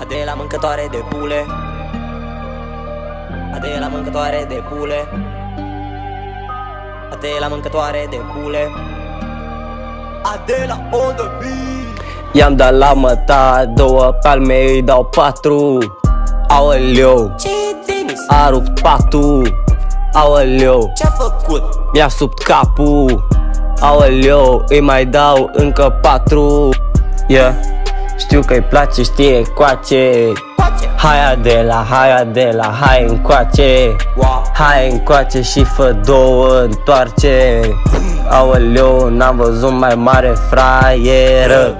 Ade la mâncătoare de pule, ade la mâncătoare de pule, ade la mâncătoare de pule, ade la on the beat. I-am dat la măta, 2 palme îi dau 4. Aoleu, a rupt patul. Aoleu, Ce-a făcut? mi-a subt capul. Aoleu, îi mai dau încă 4. Yeah, știu că-i place, știe coace. Hai Adela, hai încoace. Hai încoace și fă 2 întoarceri. Aoleu, n-am văzut mai mare fraieră.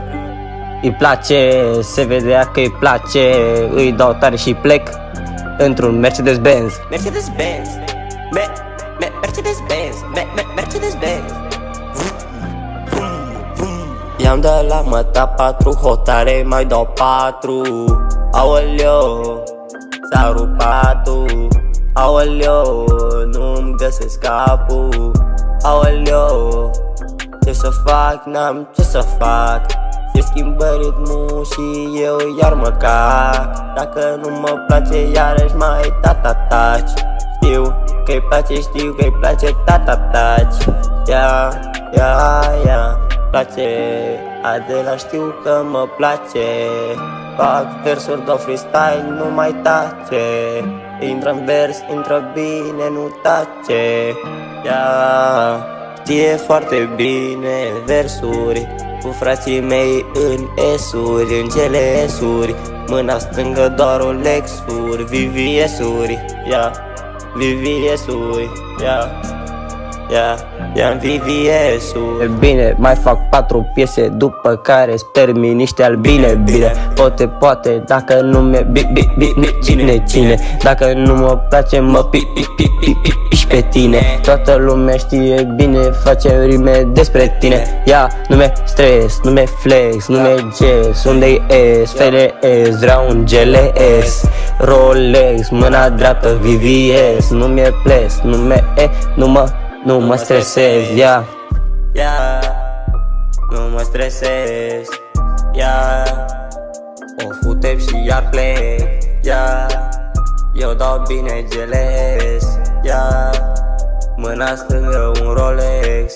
Îi place, se vedea că îi place. Îi dau tare și plec într-un Mercedes-Benz. Mercedes-Benz, Mercedes-Benz, Mercedes-Benz. I-am dat la măta 4 hotare, mai dau 4. Aoleu, s-a rupt patul. Aoleu, nu-mi găsesc capul. Aoleu, ce să fac, n-am ce să fac. Se schimbă ritmul și eu iar mă cac. Dacă nu mă place iarăși mai ta-ta-taci. Știu că-i place, știu că-i place ta-ta-taci. Ia, place Adela, știu că mă place. Fac versuri, dau freestyle, nu mai tace. Intră-n vers, intră bine, nu tace. Știe foarte bine versuri cu frații mei în esuri, în cele esuri. Mâna stângă doar Olexuri, VVS-uri, VVS-uri, ia-n VVS-uri. Bine, mai fac 4 piese, după care-s termin niște albine. Bine, poate, dacă nu mi-e cine. Dacă nu mă place, mă piși pe tine. Toată lumea știe bine, face rime despre tine. Ia, nu-mi stres, nu-mi flex, nu-mi jazz. Unde-i S, FLS, vreau un GLS. Rolex, mâna dreaptă, VVS. Nu-mi-e ples, nu mă stresez, nu mă stresez, o futem și iar plec, eu dau bine GLS, mâna stângă un Rolex,